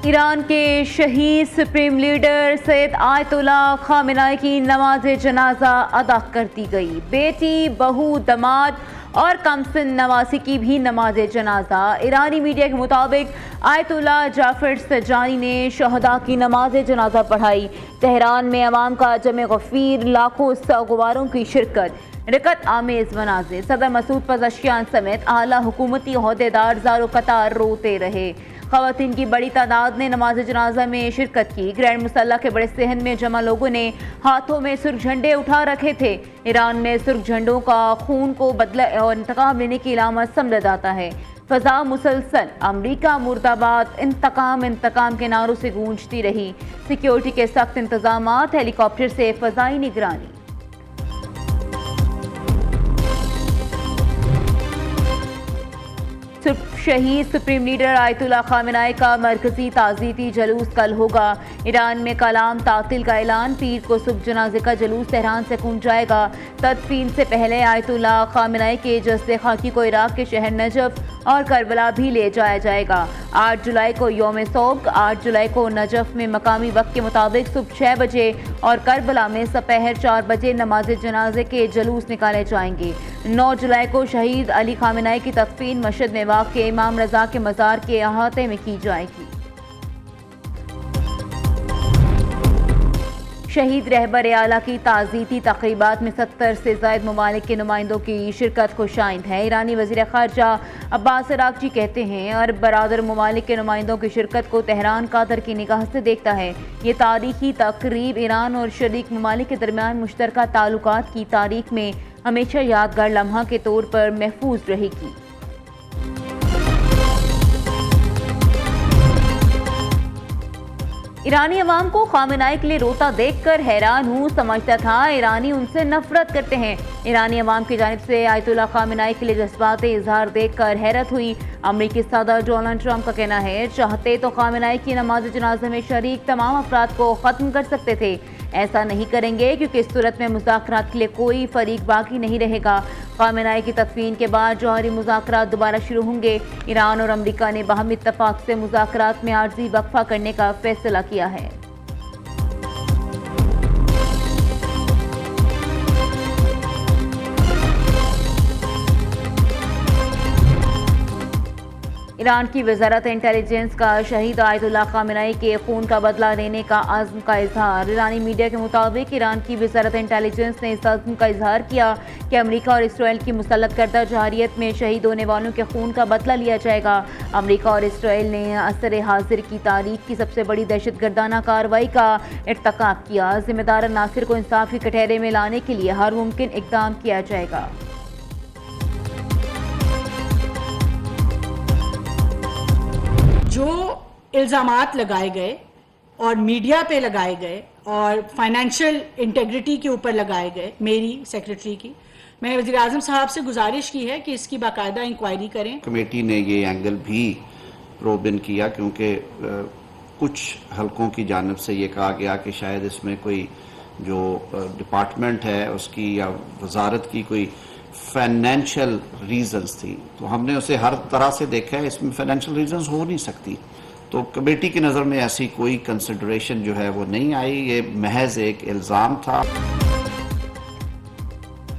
Iran के शहीद supreme leader Syed ayatollah Khamenei की नमाज जनाजा अदा कर दी गई। बेटी, बहू, दामाद और कमसिन नवासी की भी नमाज जनाजा। ईरानी मीडिया के मुताबिक आयतुल्ला जाफर सजानी ने शहदा की नमाज जनाजा पढ़ाई। तेहरान में अवाम का जमे गफीर, लाखों सगवारों की शिरकत, रकत आमेज मनाज़िर। सदर मसूद पज़शियान समेत आला हुकूमती ओहदेदार ज़ारो कतार रोते रहे। ख़वातीन की बड़ी तादाद ने नमाज जनाजा में शिरकत की। ग्रैंड मुसल्ला के बड़े सहन में जमा लोगों ने हाथों में सुर्ख झंडे उठा रखे थे। ईरान में सुर्ख झंडों का खून को बदला और इंतकाम लेने की इलामत समझा जाता है। फ़ज़ा मुसलसल अमरीका मुर्दाबाद, इंतकाम इंतकाम के नारों से गूंजती रही। सिक्योरिटी के सख्त इंतजामात, हेलीकॉप्टर से फ़ज़ाई निगरानी। शहीद सुप्रीम लीडर आयतुल्ला खामेनेई का मरकजी ताज़ीती जलूस कल होगा। ईरान में कलाम तातील का ऐलान। पीर को सुबह जनाजे का जलूस तेहरान से कूच जाएगा। तदफीन से पहले आयतुल्ला खामेनेई के जस्द खाकी को इराक के शहर नजफ और करबला भी ले जाया जाएगा। 8 जुलाई को यौम सोग, 8 जुलाई को नजफ में मकामी वक्त के मुताबिक सुबह 6 बजे और करबला में दोपहर 4 बजे नमाज जनाजे के जलूस निकाले जाएंगे। 9 जुलाई को शहीद अली खामेनेई की तदफीन मशहद में वाक़ इमाम रजा के मज़ार के अहाते में की जाएगी। शहीद रहबर आला की ताज़ीती तक़रीबात में 70 से ज़ायद ममालिक के नुमाइंदों की शिरकत खुशाइंद है। ईरानी वज़ीर ख़ारजा अब्बास अराग़ची कहते हैं अरब बरादर ममालिक के नुमाइंदों की शिरकत को तेहरान कादर की निगाह से देखता है। ये तारीख़ी तक़रीब ईरान और शरीक ममालिक के दरमियान मुश्तरका ताल्लुकात की तारीख़ में हमेशा यादगार लम्हा के तौर पर महफूज रहेगी। ईरानी अवाम को खामेनेई के लिए रोता देखकर हैरान हूँ। समझता था ईरानी उनसे नफरत करते हैं। ईरानी अवाम की जानिब से आयतुल्ला खामेनेई के लिए जज्बाती इजहार देखकर हैरत हुई। अमरीकी सदर डोनाल्ड ट्रंप का कहना है चाहते तो खामेनेई की नमाज जनाजे में शरीक तमाम अफराद को ख़त्म कर सकते थे। ऐसा नहीं करेंगे क्योंकि इस सूरत में मुज़ाकरात के लिए कोई फरीक बाकी नहीं रहेगा। खामेनेई की तदफीन के बाद जौहरी मुज़ाकरात दोबारा शुरू होंगे। ईरान और अमरीका ने बाहमी इत्तफाक से मुज़ाकरात में आर्जी वक्फा करने का फैसला किया है। ईरान की वजारत इंटेलिजेंस का शहीद आयतुल्ला खामेनेई के खून का बदला लेने का अज़्म का इजहार। ईरानी मीडिया के मुताबिक ईरान की वजारत इंटेलिजेंस ने इस अज़्म का इजहार किया कि अमरीका और इसराइल की मुसल्लत करदा जहारियत में शहीद होने वालों के खून का बदला लिया जाएगा। अमरीका और इसराइल ने असर हाजिर की तारीख की सबसे बड़ी दहशत गर्दाना कार्रवाई का इर्तकाब किया। जिम्मेदार नासिर को इंसाफ के कटहरे में लाने के लिए हर मुमकिन इक़दाम किया जाएगा। जो इल्ज़ामात लगाए गए और मीडिया पे लगाए गए और फाइनेंशियल इंटेग्रिटी के ऊपर लगाए गए, मेरी सेक्रेटरी की, मैंने वज़ीर आज़म साहब से गुजारिश की है कि इसकी बाकायदा इंक्वायरी करें। कमेटी ने ये एंगल भी प्रोब इन किया क्योंकि कुछ हलकों की जानिब से ये कहा गया कि शायद इसमें कोई जो डिपार्टमेंट है उसकी या वजारत की कोई फाइनेंशियल रीजंस थी। तो हमने उसे हर तरह से देखा है, इसमें फाइनेंशियल रीजंस हो नहीं सकती। तो कमेटी की नज़र में ऐसी कोई कंसिडरेशन जो है वो नहीं आई। ये महज एक इल्ज़ाम था।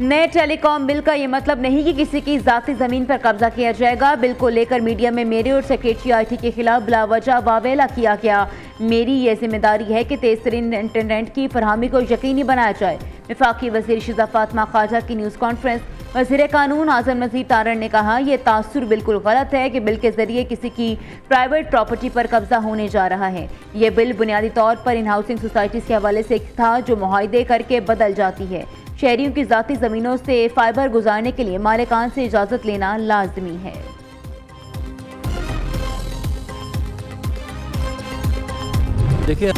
नए टेलीकॉम बिल का ये मतलब नहीं कि किसी की जाती ज़मीन पर कब्जा किया जाएगा। बिल को लेकर मीडिया में मेरे और सेक्रेटरी IT के खिलाफ बिलावजह वावेला किया गया। मेरी ये जिम्मेदारी है कि तेज तरीन इंटरनेट की फरहमी को यकीनी बनाया जाए। वफाकी वज़ीर शिज़ा फातिमा ख्वाजा की न्यूज़ कॉन्फ्रेंस। वज़ीर कानून आज़म नज़ीर तारण ने कहा यह तासुर बिल्कुल गलत है कि बिल के जरिए किसी की प्राइवेट प्रॉपर्टी पर कब्जा होने जा रहा है। यह बिल बुनियादी तौर पर इन हाउसिंग सोसाइटीज़ के हवाले से था जो मुआहदे करके बदल जाती है। शहरियों की ज़ाती ज़मीनों से फाइबर गुजारने के लिए मालिकान से इजाज़त लेना लाजमी है। देखिए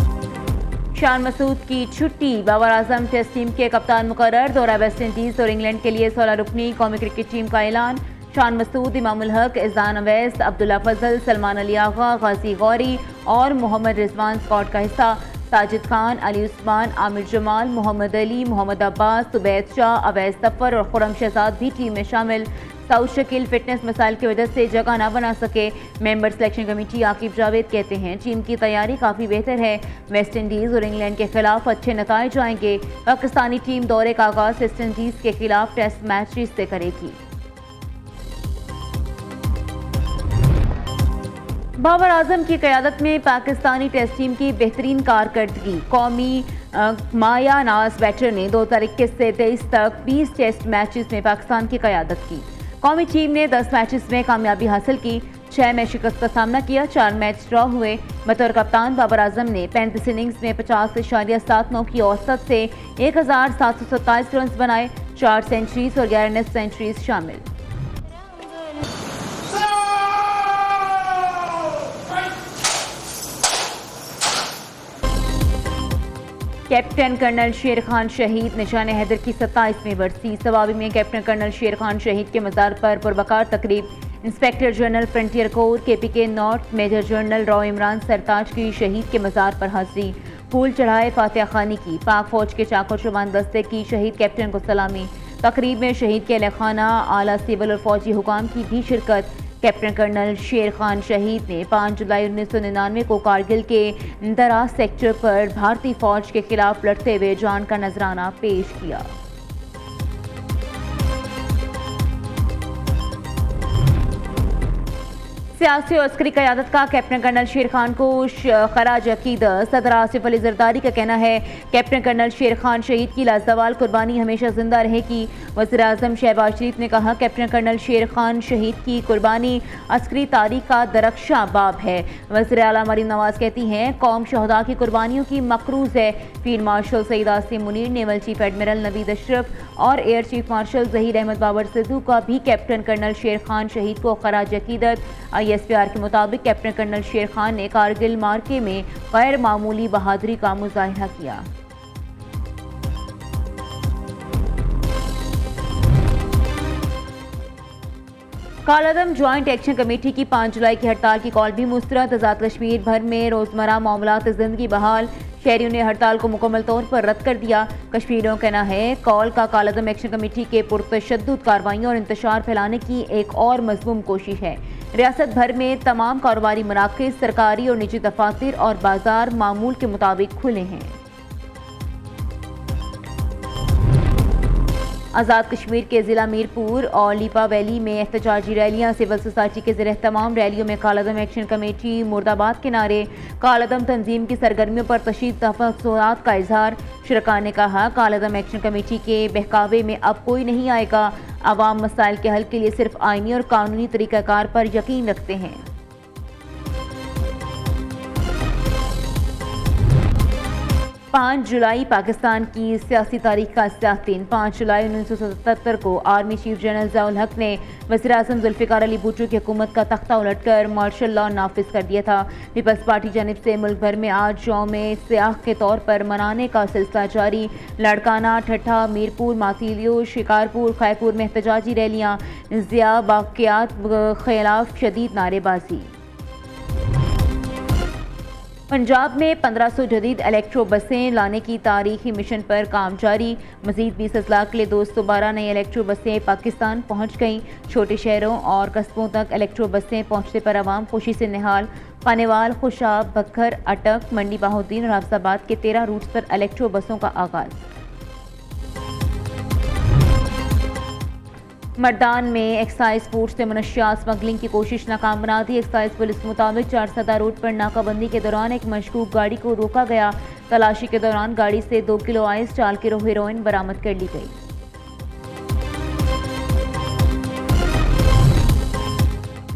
शान मसूद की छुट्टी। बाबर आजम टेस्ट टीम के कप्तान मुकर्रर। दौरा वेस्ट इंडीज और इंग्लैंड के लिए 16 रुकनी कौमी क्रिकेट टीम का ऐलान। शान मसूद, इमामुल हक, इज़ान अवैस, अब्दुल्ला फजल, सलमान अली आगा, गाजी गौरी और मोहम्मद रिजवान स्क्वाड का हिस्सा। साजिद खान, अली उस्मान, आमिर जमाल, मोहम्मद अली, मोहम्मद अब्बास, सुबैद शाह, अवैस सफ़र और खुरम शहजाद भी टीम में शामिल। साउथ शकील फिटनेस मसाइल की वजह से जगह ना बना सके। Member selection committee Aqib Javed कहते हैं टीम की तैयारी काफ़ी बेहतर है। वेस्ट इंडीज़ और इंग्लैंड के खिलाफ अच्छे नताइज आएंगे। पाकिस्तानी टीम दौरे का आगाज वेस्ट इंडीज़ के खिलाफ टेस्ट मैचेस से करेगी। बाबर आजम की क़यादत में पाकिस्तानी टेस्ट टीम की बेहतरीन कारकर्दगी। कौमी माया नाज बैटर ने 2021 से 23 तक 20 टेस्ट मैचेस में पाकिस्तान की क़यादत की। कौमी टीम ने 10 मैचेस में कामयाबी हासिल की, 6 में शिकस्त का सामना किया, 4 मैच ड्रॉ हुए। बतौर कप्तान बाबर आजम ने 35 इनिंग्स में 50.79 की औसत से 1727 रन बनाए। 4 सेंचुरीज और 11 नेट सेंचुरीज शामिल। कैप्टन कर्नल शेर खान शहीद निशान हैदर की 27वीं बरसी। सवाबी में कैप्टन कर्नल शेर खान शहीद के मज़ार पर पुरवकार तकरीब। Inspector general frontier corps KPK north major general Rao Imran Sartaj की शहीद के मज़ार पर हाजिरी। फूल चढ़ाए, फातिहा खानी की। पाक फौज के चाको चुबान दस्ते की शहीद कैप्टन को सलामी। तकरीब में शहीद के अहले खाना, आला सिविल और फौजी हुकाम की भी शिरकत। कैप्टन कर्नल शेर खान शहीद ने 5 जुलाई 1999 को कारगिल के दराज सेक्टर पर भारतीय फौज के खिलाफ लड़ते हुए जान का नजराना पेश किया। सियासी और अस्करी क़यादत का कैप्टन कर्नल शेर खान को खराज अकीदत। सदर आसिफ अली जरदारी का कहना है कैप्टन कर्नल शेर खान शहीद की लाजवाल कुर्बानी हमेशा जिंदा रहेगी। वज़ीर आज़म शहबाज शरीफ ने कहा कैप्टन कर्नल शेर खान शहीद की कुर्बानी अस्करी तारीख का दरख्शां बाब है। वज़ीर आला मरीम नवाज कहती हैं कौम शहदा की कुर्बानियों की मकरूज़ है। Field marshal Syed Asim Munir, naval chief admiral Naveed Ashraf और air chief marshal Zaheer Ahmed Babar Sidhu का भी कैप्टन कर्नल शेर खान शहीद को खराज अकीदत। ISPR के मुताबिक कैप्टन कर्नल शेर खान ने कारगिल मार्के में गैर मामूली बहादुरी का मुजाहिरा किया। कालादम ज्वाइंट एक्शन कमेटी की 5 जुलाई की हड़ताल की कॉल भी मुस्तरद। आज़ाद कश्मीर भर में रोजमर्रा मामलात जिंदगी बहाल। शहरियों ने हड़ताल को मुकम्मल तौर पर रद्द कर दिया। कश्मीरियों का कहना है कॉल का कालादम एक्शन कमेटी के पुरतशद्दुद कार्रवाइयों और इंतशार फैलाने की एक और मज़मूम कोशिश है। रियासत भर में तमाम कारोबारी मराकज़, सरकारी और निजी दफातर और बाजार मामूल के मुताबिक खुले हैं। आज़ाद कश्मीर के ज़िला मीरपुर और लीपा वैली में एहतजाजी रैलियां। सिविल सोसाइटी के ज़रिए तमाम रैलियों में कालादम एक्शन कमेटी मुर्दाबाद के नारे। कालादम तंजीम की सरगर्मियों पर तशदीद तफसीलात का इजहार। शुरका ने कहा कालादम एक्शन कमेटी के बहकावे में अब कोई नहीं आएगा। अवाम मसाइल के हल के लिए सिर्फ आइनी और कानूनी तरीक़ाकार पर यकीन रखते हैं। 5 जुलाई पाकिस्तान की सियासी तारीख का सियाह दिन। 5 जुलाई 1977 को आर्मी चीफ जनरल ज़ियाउल हक ने वज़ीर आज़म जुल्फ़िकार अली भुट्टो की हुकूमत का तख्ता उलटकर मार्शल लॉ नाफिज कर दिया था। पीपल्स पार्टी जानिब से मुल्क भर में आज यौम सियाह के तौर पर मनाने का सिलसिला जारी। लाड़काना, ठट्ठा, मीरपुर, मातीलियो, शिकारपुर, खैपुर में एहतजाजी रैलियाँ। ज़िया बाक़ियात खिलाफ शदीद नारेबाजी। पंजाब में 1500 जदीद इलेक्ट्रो बसें लाने की तारीखी मिशन पर काम जारी। मजीद 20 अजला के लिए 212 नई इलेक्ट्रो बसें पाकिस्तान पहुँच गईं। छोटे शहरों और कस्बों तक इलेक्ट्रो बसें पहुँचने पर आवाम खुशी से निहाल। खानेवाल, खुशाब, बखर, अटक, मंडी बहाउद्दीन और हाफिजाबाद के 13 रूट्स पर इलेक्ट्रो बसों का आगाज़। मर्दान में एक्साइज फोर्स से मनशियात स्मगलिंग की कोशिश नाकाम बना दी। एक्साइज पुलिस के मुताबिक 4 सदा रोड पर नाकाबंदी के दौरान एक मशकूक गाड़ी को रोका गया। तलाशी के दौरान गाड़ी से 2 किलो आइस, 4 किलो हेरोइन बरामद कर ली गई।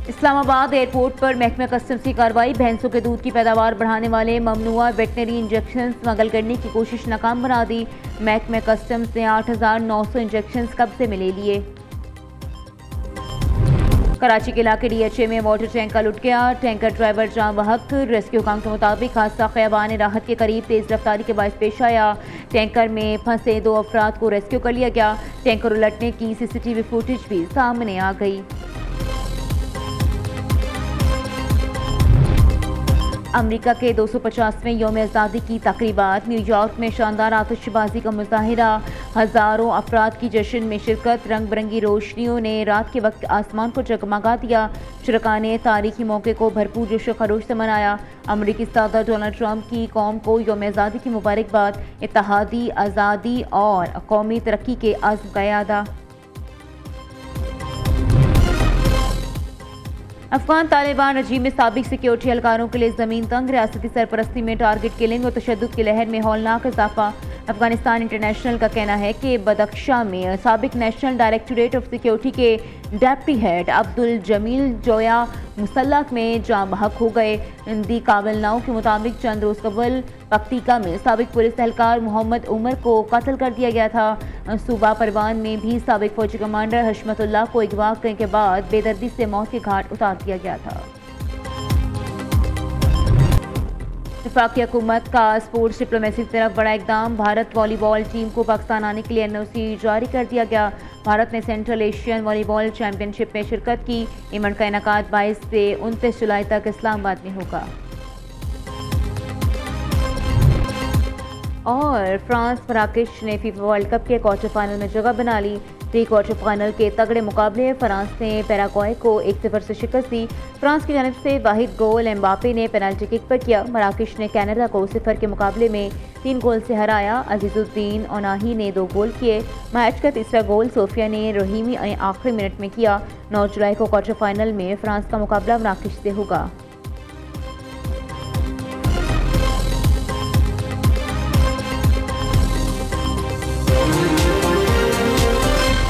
इस्लामाबाद एयरपोर्ट पर महकमा कस्टम्स की कार्रवाई। भैंसों के दूध की पैदावार बढ़ाने वाले ममनुआ वेटनरी इंजेक्शन स्मगल करने की कोशिश नाकाम बना दी। महकमा कस्टम्स ने 8,900 इंजेक्शन कब्जे में ले लिए। कराची के इलाके DHA में वाटर टैंकर लुट गया। टैंकर ड्राइवर जाँ बहक। रेस्क्यू काम के मुताबिक हादसा ख़याबान राहत के करीब तेज़ रफ्तारी के बायस पेश आया। टैंकर में फंसे 2 अफराद को रेस्क्यू कर लिया गया। टैंकर उलटने की CCTV फुटेज भी सामने आ गई। अमेरिका के 250वें यौम आज़ादी की तकरीबात। न्यूयॉर्क में शानदार आतिशबाजी का मुजाहिरा, हज़ारों अफराद की जश्न में शिरकत। रंग बिरंगी रोशनियों ने रात के वक्त आसमान को जगमगा दिया। शुरका ने तारीखी मौके को भरपूर जोश व खरोश से मनाया। अमरीकी सदर डोनाल्ड ट्रंप की कौम को यौम आज़ादी की मुबारकबाद। इत्तेहादी, आज़ादी और कौमी तरक्की के अज़्म का यादा। अफगान तालिबान रजीम में साबिक सिक्योरिटी एहलकारों के लिए ज़मीन तंग। रियासती सरपरस्ती में टारगेट किलिंग और तशद्दुद की लहर में हौलनाक इजाफा। अफगानिस्तान इंटरनेशनल का कहना है कि बदख्शा में साबिक नेशनल डायरेक्टोरेट ऑफ सिक्योरिटी के डेप्टी हेड अब्दुल जमील जोया मुसल्लक में जाम बहक हो गए। दी काबिल नाव के मुताबिक चंद रोज कबल पक्तिका में साबिक पुलिस एहलकार मोहम्मद उमर को कत्ल कर दिया गया था। सूबा परवान में भी साबिक फौजी कमांडर हशमतुल्लाह को अगवा करने के बाद बेदर्दी से मौत के घाट उतार दिया गया था। वफाकी हुकूमत का स्पोर्ट्स डिप्लोमेसी की तरफ बड़ा इकदाम। भारत वॉलीबॉल टीम को पाकिस्तान आने के लिए NOC जारी कर दिया गया। भारत ने सेंट्रल एशियन वॉलीबॉल चैंपियनशिप में शिरकत की। इवेंट का इनेकाद 22 से 29 जुलाई तक इस्लामाबाद में होगा। और फ्रांस मराकेश ने फीफा वर्ल्ड कप के क्वार्टर फाइनल में जगह बना ली। प्री क्वार्टर फाइनल के तगड़े मुकाबले फ्रांस ने पैराग्वे को 1-0 से शिकस्त दी। फ्रांस की जानिब से वाहिद गोल एम्बापे ने पेनल्टी किक पर किया। मराकेश ने कनाडा को 0 के मुकाबले में 3 गोल से हराया। अजीजुद्दीन ओनाही ने 2 गोल किए। मैच का तीसरा गोल सोफिया ने रहीमी ने आखिरी मिनट में किया। 9 जुलाई को क्वार्टर फाइनल में फ्रांस का मुकाबला मराकेश से होगा।